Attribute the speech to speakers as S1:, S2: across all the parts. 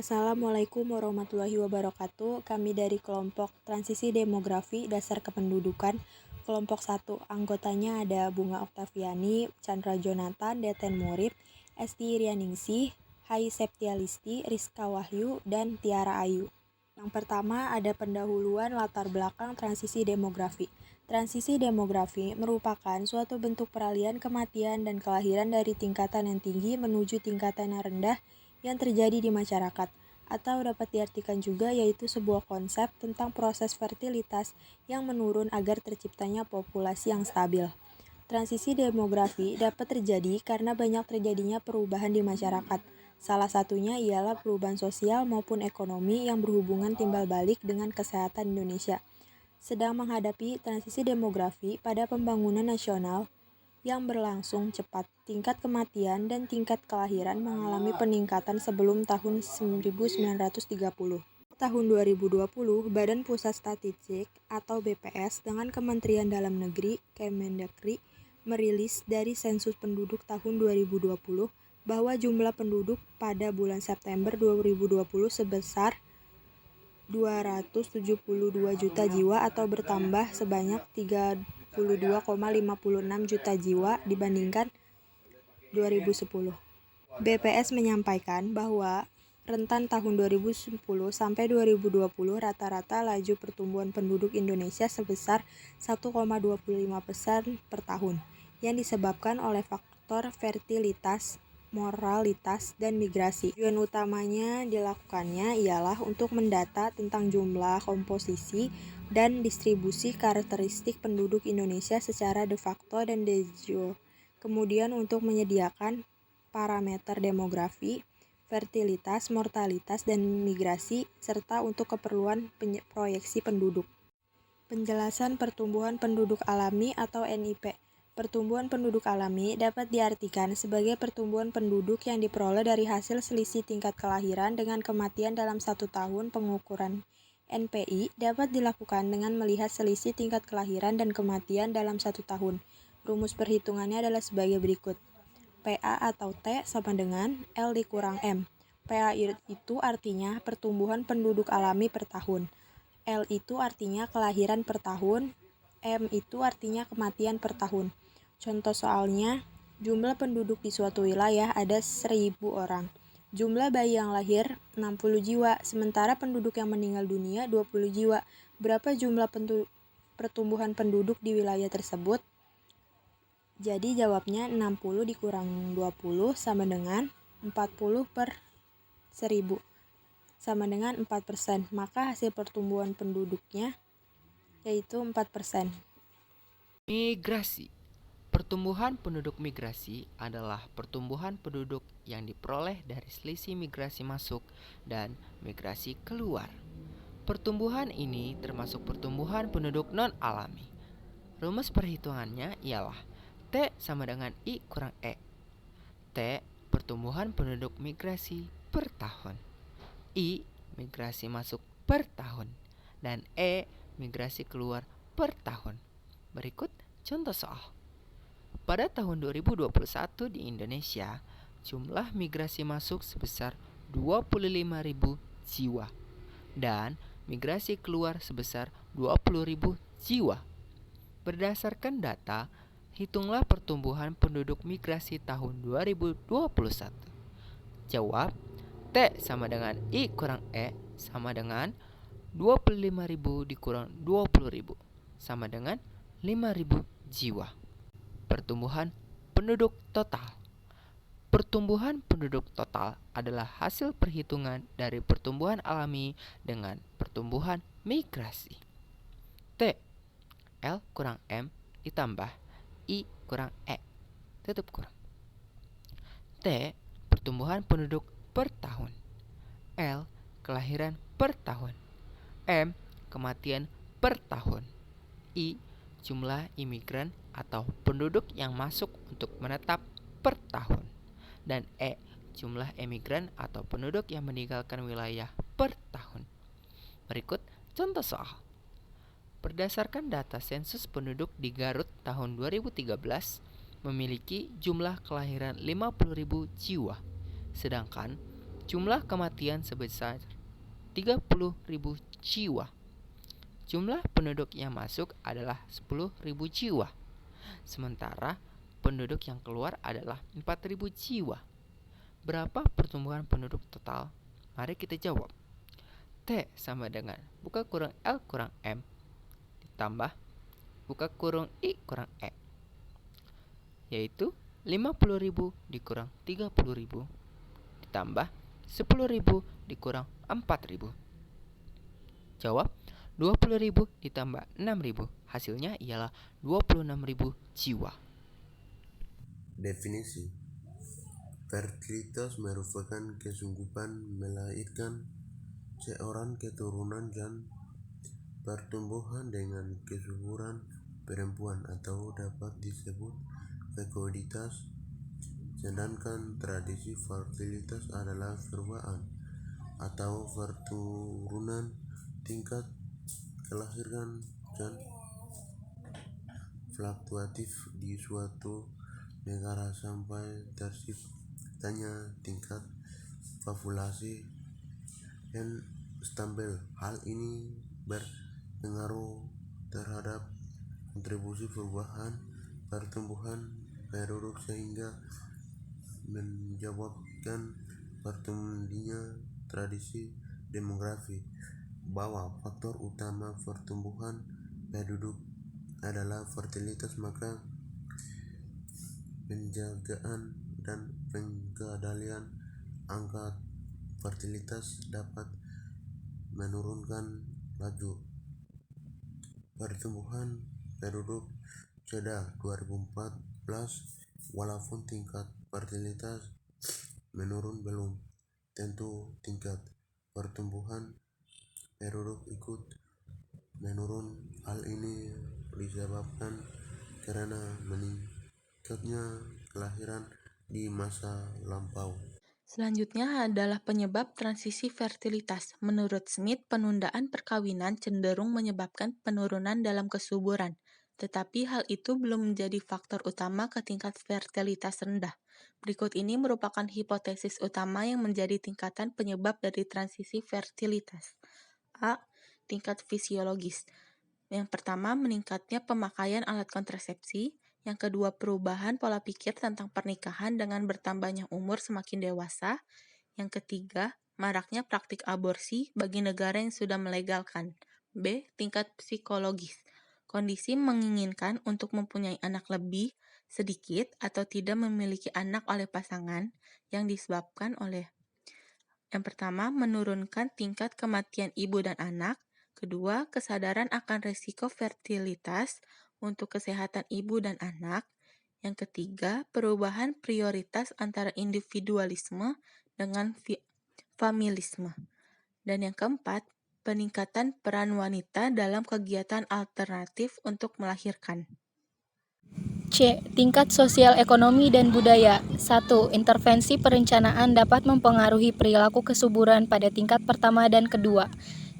S1: Assalamualaikum warahmatullahi wabarakatuh. Kami dari kelompok Transisi Demografi Dasar Kependudukan, kelompok 1. Anggotanya ada Bunga Oktaviani, Chandra Jonathan, Deten Murib, Esti Irianingsih, Hai Septialisti, Rizka Wahyu, dan Tiara Ayu. Yang pertama ada pendahuluan latar belakang transisi demografi. Transisi demografi merupakan suatu bentuk peralihan kematian dan kelahiran dari tingkatan yang tinggi menuju tingkatan yang rendah yang terjadi di masyarakat, atau dapat diartikan juga yaitu sebuah konsep tentang proses fertilitas yang menurun agar terciptanya populasi yang stabil. Transisi demografi dapat terjadi karena banyak terjadinya perubahan di masyarakat. Salah satunya ialah perubahan sosial maupun ekonomi yang berhubungan timbal balik dengan kesehatan Indonesia. Sedang menghadapi transisi demografi pada pembangunan nasional yang berlangsung cepat. Tingkat kematian dan tingkat kelahiran mengalami peningkatan sebelum tahun 1930. Tahun 2020, Badan Pusat Statistik atau BPS dengan Kementerian Dalam Negeri Kemendagri merilis dari sensus penduduk tahun 2020 bahwa jumlah penduduk pada bulan September 2020 sebesar 272 juta jiwa atau bertambah sebanyak 32,56 juta jiwa dibandingkan 2010. BPS menyampaikan bahwa rentan tahun 2010 sampai 2020 rata-rata laju pertumbuhan penduduk Indonesia sebesar 1,25% per tahun, yang disebabkan oleh faktor fertilitas, moralitas, dan migrasi. Tujuan utamanya dilakukannya ialah untuk mendata tentang jumlah, komposisi, dan distribusi karakteristik penduduk Indonesia secara de facto dan de jure. Kemudian untuk menyediakan parameter demografi, fertilitas, mortalitas, dan migrasi, serta untuk keperluan proyeksi penduduk. Penjelasan pertumbuhan penduduk alami atau NIP. Pertumbuhan penduduk alami dapat diartikan sebagai pertumbuhan penduduk yang diperoleh dari hasil selisih tingkat kelahiran dengan kematian dalam 1 tahun. Pengukuran NPI dapat dilakukan dengan melihat selisih tingkat kelahiran dan kematian dalam 1 tahun. Rumus perhitungannya adalah sebagai berikut. PA atau T sama dengan L dikurang M. PA itu artinya pertumbuhan penduduk alami per tahun. L itu artinya kelahiran per tahun. M itu artinya kematian per tahun. Contoh soalnya, jumlah penduduk di suatu wilayah ada 1.000 orang. Jumlah bayi yang lahir 60 jiwa, sementara penduduk yang meninggal dunia 20 jiwa. Berapa jumlah pertumbuhan penduduk di wilayah tersebut? Jadi jawabnya 60 dikurang 20 sama dengan 40 per 1000 sama dengan 4%. Maka hasil pertumbuhan penduduknya yaitu 4%.
S2: Migrasi. Pertumbuhan penduduk migrasi adalah pertumbuhan penduduk yang diperoleh dari selisih migrasi masuk dan migrasi keluar. Pertumbuhan ini termasuk pertumbuhan penduduk non-alami. Rumus perhitungannya ialah T sama dengan I kurang E. T pertumbuhan penduduk migrasi per tahun, I migrasi masuk per tahun, dan E migrasi keluar per tahun. Berikut contoh soal. Pada tahun 2021 di Indonesia, jumlah migrasi masuk sebesar 25.000 jiwa dan migrasi keluar sebesar 20.000 jiwa. Berdasarkan data, hitunglah pertumbuhan penduduk migrasi tahun 2021. Jawab, T sama dengan I kurang E sama dengan 25.000 dikurang 20.000 sama dengan 5.000 jiwa. Pertumbuhan penduduk total. Pertumbuhan penduduk total adalah hasil perhitungan dari pertumbuhan alami dengan pertumbuhan migrasi. T, L kurang M ditambah I kurang E, tutup kurang. T, pertumbuhan penduduk per tahun. L, kelahiran per tahun. M, kematian per tahun. I, jumlah imigran atau penduduk yang masuk untuk menetap per tahun. Dan E, jumlah emigran atau penduduk yang meninggalkan wilayah per tahun. Berikut contoh soal. Berdasarkan data sensus penduduk di Garut tahun 2013, memiliki jumlah kelahiran 50.000 jiwa, sedangkan Jumlah kematian sebesar 30.000 jiwa. Jumlah penduduk yang masuk adalah 10.000 jiwa. Sementara penduduk yang keluar adalah 4.000 jiwa. Berapa pertumbuhan penduduk total? Mari kita jawab. T sama dengan buka kurung L kurang M ditambah buka kurung I kurang E, yaitu 50.000 dikurang 30.000 ditambah 10.000 dikurang 4.000. Jawab, 20.000 ditambah 6.000. Hasilnya ialah 26.000 jiwa.
S3: Definisi: fertilitas merupakan kesungguhan melahirkan seorang keturunan dan pertumbuhan dengan kesuburan perempuan atau dapat disebut fekoditas. Sedangkan tradisi fertilitas adalah perubahan atau perturunan tingkat kelahiran dan fluktuatif di suatu negara sampai terciptanya tingkat populasi yang stabil. Hal ini berpengaruh terhadap kontribusi perubahan pertumbuhan penduduk sehingga menyebabkan bertumbuhnya tradisi demografi. Bahwa faktor utama pertumbuhan penduduk adalah fertilitas, maka penjagaan dan pengendalian angka fertilitas dapat menurunkan laju pertumbuhan penduduk pada 2014. Walaupun tingkat fertilitas menurun, belum tentu tingkat pertumbuhan penduduk ikut menurun. Hal ini disebabkan karena meningkatnya kelahiran di masa lampau.
S4: Selanjutnya adalah penyebab transisi fertilitas. Menurut Smith, penundaan perkawinan cenderung menyebabkan penurunan dalam kesuburan, tetapi hal itu belum menjadi faktor utama ke tingkat fertilitas rendah. Berikut ini merupakan hipotesis utama yang menjadi tingkatan penyebab dari transisi fertilitas. A. Tingkat fisiologis. Yang pertama, meningkatnya pemakaian alat kontrasepsi. Yang kedua, perubahan pola pikir tentang pernikahan dengan bertambahnya umur semakin dewasa. Yang ketiga, maraknya praktik aborsi bagi negara yang sudah melegalkan. B. Tingkat psikologis. Kondisi menginginkan untuk mempunyai anak lebih, sedikit, atau tidak memiliki anak oleh pasangan yang disebabkan oleh: yang pertama, menurunkan tingkat kematian ibu dan anak. Kedua, kesadaran akan resiko fertilitas untuk kesehatan ibu dan anak. Yang ketiga, perubahan prioritas antara individualisme dengan familisme. Dan yang keempat, peningkatan peran wanita dalam kegiatan alternatif untuk melahirkan.
S5: C. Tingkat sosial ekonomi dan budaya. 1. Intervensi perencanaan dapat mempengaruhi perilaku kesuburan pada tingkat pertama dan kedua.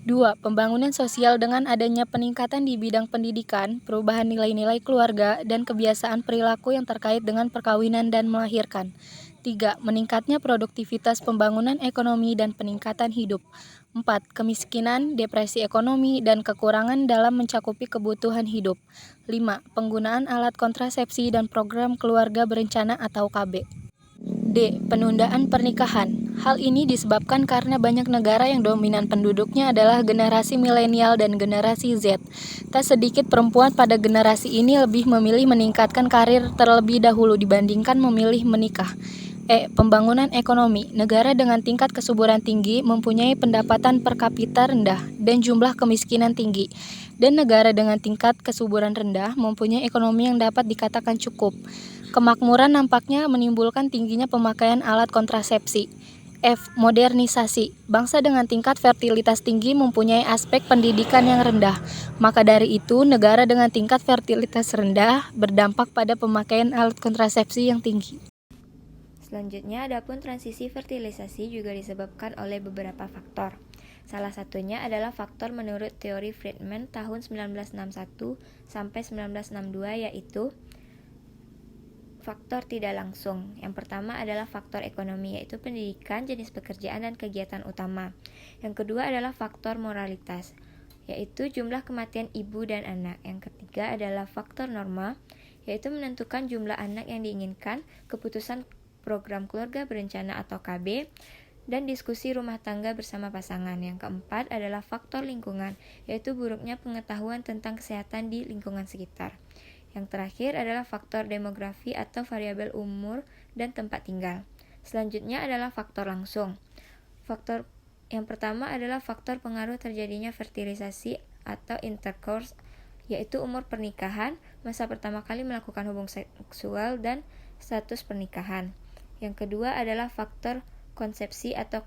S5: 2. Pembangunan sosial dengan adanya peningkatan di bidang pendidikan, perubahan nilai-nilai keluarga, dan kebiasaan perilaku yang terkait dengan perkawinan dan melahirkan. 3. Meningkatnya produktivitas pembangunan ekonomi dan peningkatan hidup. 4. Kemiskinan, depresi ekonomi, dan kekurangan dalam mencakupi kebutuhan hidup. 5. Penggunaan alat kontrasepsi dan program keluarga berencana atau KB. D. Penundaan pernikahan. Hal ini disebabkan karena banyak negara yang dominan penduduknya adalah generasi milenial dan generasi Z. Tak sedikit perempuan pada generasi ini lebih memilih meningkatkan karir terlebih dahulu dibandingkan memilih menikah. E. Pembangunan ekonomi. Negara dengan tingkat kesuburan tinggi mempunyai pendapatan per kapita rendah dan jumlah kemiskinan tinggi. Dan negara dengan tingkat kesuburan rendah mempunyai ekonomi yang dapat dikatakan cukup. Kemakmuran nampaknya menimbulkan tingginya pemakaian alat kontrasepsi. F. Modernisasi. Bangsa dengan tingkat fertilitas tinggi mempunyai aspek pendidikan yang rendah. Maka dari itu, negara dengan tingkat fertilitas rendah berdampak pada pemakaian alat kontrasepsi yang tinggi.
S6: Selanjutnya, adapun transisi fertilisasi juga disebabkan oleh beberapa faktor. Salah satunya adalah faktor menurut teori Friedman tahun 1961 sampai 1962, yaitu faktor tidak langsung. Yang pertama adalah faktor ekonomi, yaitu pendidikan, jenis pekerjaan, dan kegiatan utama. Yang kedua adalah faktor moralitas, yaitu jumlah kematian ibu dan anak. Yang ketiga adalah faktor norma, yaitu menentukan jumlah anak yang diinginkan, keputusan program keluarga berencana atau KB, dan diskusi rumah tangga bersama pasangan. Yang keempat adalah faktor lingkungan, yaitu buruknya pengetahuan tentang kesehatan di lingkungan sekitar. Yang terakhir adalah faktor demografi atau variabel umur dan tempat tinggal. Selanjutnya adalah faktor langsung. Faktor yang pertama adalah faktor pengaruh terjadinya fertilisasi atau intercourse, yaitu umur pernikahan, masa pertama kali melakukan hubungan seksual, dan status pernikahan. Yang kedua adalah faktor konsepsi atau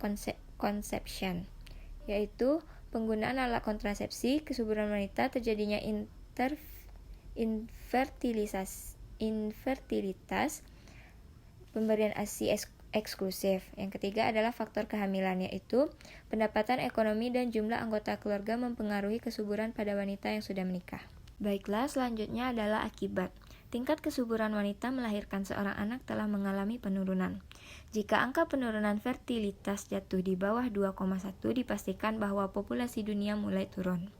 S6: conception, yaitu penggunaan alat kontrasepsi, kesuburan wanita, terjadinya infertilitas, pemberian ASI eksklusif. Yang ketiga adalah faktor kehamilan, yaitu pendapatan ekonomi dan jumlah anggota keluarga mempengaruhi kesuburan pada wanita yang sudah menikah. Baiklah, selanjutnya adalah akibat. Tingkat kesuburan wanita melahirkan seorang anak telah mengalami penurunan. Jika angka penurunan fertilitas jatuh di bawah 2,1, dipastikan bahwa populasi dunia mulai turun.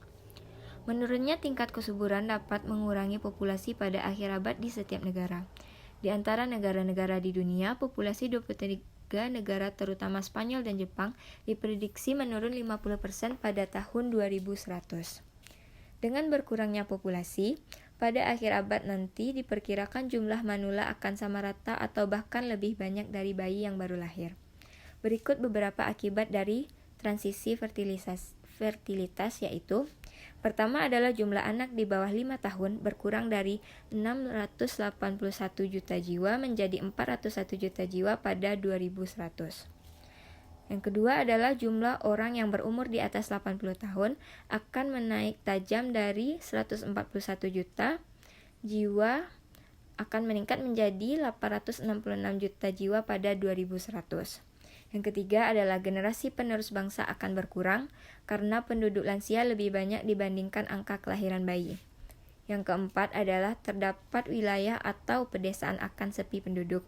S6: Menurunnya tingkat kesuburan dapat mengurangi populasi pada akhir abad di setiap negara. Di antara negara-negara di dunia, populasi 23 negara terutama Spanyol dan Jepang diprediksi menurun 50% pada tahun 2100. Dengan berkurangnya populasi, pada akhir abad nanti diperkirakan jumlah manula akan sama rata atau bahkan lebih banyak dari bayi yang baru lahir. Berikut beberapa akibat dari transisi fertilitas, yaitu: pertama adalah jumlah anak di bawah 5 tahun berkurang dari 681 juta jiwa menjadi 401 juta jiwa pada 2100. Yang kedua adalah jumlah orang yang berumur di atas 80 tahun akan menaik tajam dari 141 juta jiwa akan meningkat menjadi 866 juta jiwa pada 2100. Yang ketiga adalah generasi penerus bangsa akan berkurang karena penduduk lansia lebih banyak dibandingkan angka kelahiran bayi. Yang keempat adalah terdapat wilayah atau pedesaan akan sepi penduduk.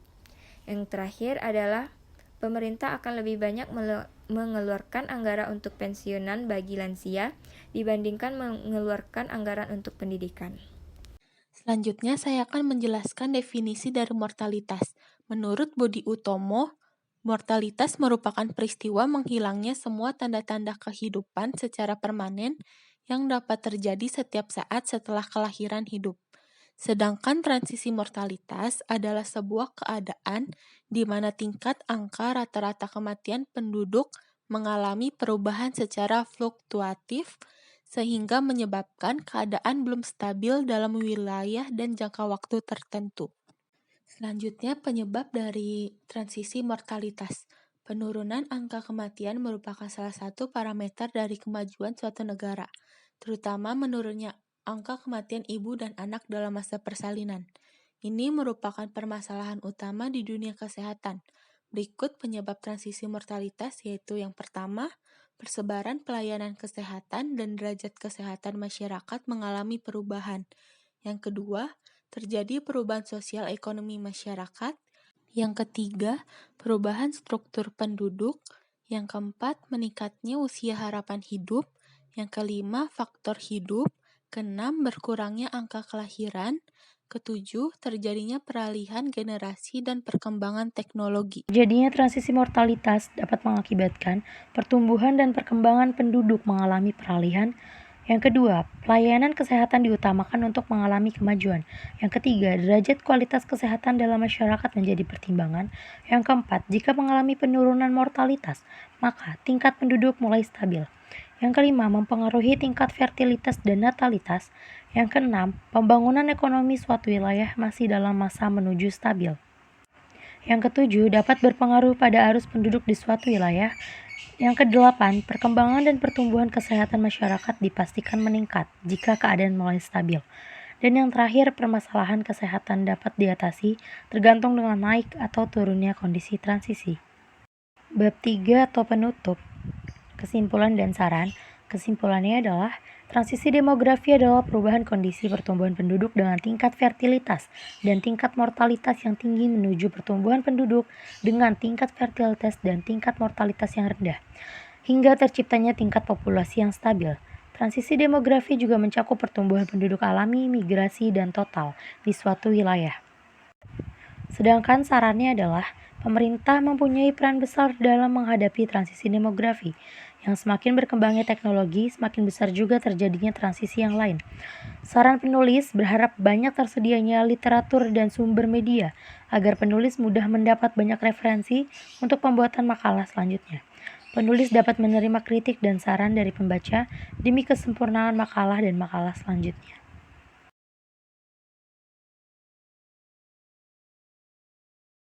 S6: Yang terakhir adalah pemerintah akan lebih banyak mengeluarkan anggaran untuk pensiunan bagi lansia dibandingkan mengeluarkan anggaran untuk pendidikan.
S4: Selanjutnya, saya akan menjelaskan definisi dari mortalitas. Menurut Budi Utomo, mortalitas merupakan peristiwa menghilangnya semua tanda-tanda kehidupan secara permanen yang dapat terjadi setiap saat setelah kelahiran hidup. Sedangkan transisi mortalitas adalah sebuah keadaan di mana tingkat angka rata-rata kematian penduduk mengalami perubahan secara fluktuatif sehingga menyebabkan keadaan belum stabil dalam wilayah dan jangka waktu tertentu. Selanjutnya, penyebab dari transisi mortalitas. Penurunan angka kematian merupakan salah satu parameter dari kemajuan suatu negara, terutama menurunnya angka kematian ibu dan anak dalam masa persalinan. Ini merupakan permasalahan utama di dunia kesehatan. Berikut penyebab transisi mortalitas, yaitu yang pertama, persebaran pelayanan kesehatan dan derajat kesehatan masyarakat mengalami perubahan. Yang kedua, terjadi perubahan sosial ekonomi masyarakat. Yang ketiga, perubahan struktur penduduk. Yang keempat, meningkatnya usia harapan hidup. Yang kelima, faktor hidup. Keenam, berkurangnya angka kelahiran. Ketujuh, terjadinya peralihan generasi dan perkembangan teknologi.
S5: Jadinya transisi mortalitas dapat mengakibatkan pertumbuhan dan perkembangan penduduk mengalami peralihan. Yang kedua, pelayanan kesehatan diutamakan untuk mengalami kemajuan. Yang ketiga, derajat kualitas kesehatan dalam masyarakat menjadi pertimbangan. Yang keempat, jika mengalami penurunan mortalitas, maka tingkat penduduk mulai stabil. Yang kelima, mempengaruhi tingkat fertilitas dan natalitas. Yang keenam, pembangunan ekonomi suatu wilayah masih dalam masa menuju stabil. Yang ketujuh, dapat berpengaruh pada arus penduduk di suatu wilayah. Yang kedelapan, perkembangan dan pertumbuhan kesehatan masyarakat dipastikan meningkat jika keadaan mulai stabil. Dan yang terakhir, permasalahan kesehatan dapat diatasi tergantung dengan naik atau turunnya kondisi transisi. Bab 3 atau penutup. Kesimpulan dan saran. Kesimpulannya adalah Transisi demografi adalah perubahan kondisi pertumbuhan penduduk dengan tingkat fertilitas dan tingkat mortalitas yang tinggi menuju pertumbuhan penduduk dengan tingkat fertilitas dan tingkat mortalitas yang rendah, hingga terciptanya tingkat populasi yang stabil. Transisi demografi juga mencakup pertumbuhan penduduk alami, migrasi, dan total di suatu wilayah. Sedangkan sarannya adalah pemerintah mempunyai peran besar dalam menghadapi transisi demografi. Yang semakin berkembangnya teknologi, semakin besar juga terjadinya transisi yang lain. Saran penulis berharap banyak tersedianya literatur dan sumber media agar penulis mudah mendapat banyak referensi untuk pembuatan makalah selanjutnya. Penulis dapat menerima kritik dan saran dari pembaca demi kesempurnaan makalah dan makalah selanjutnya.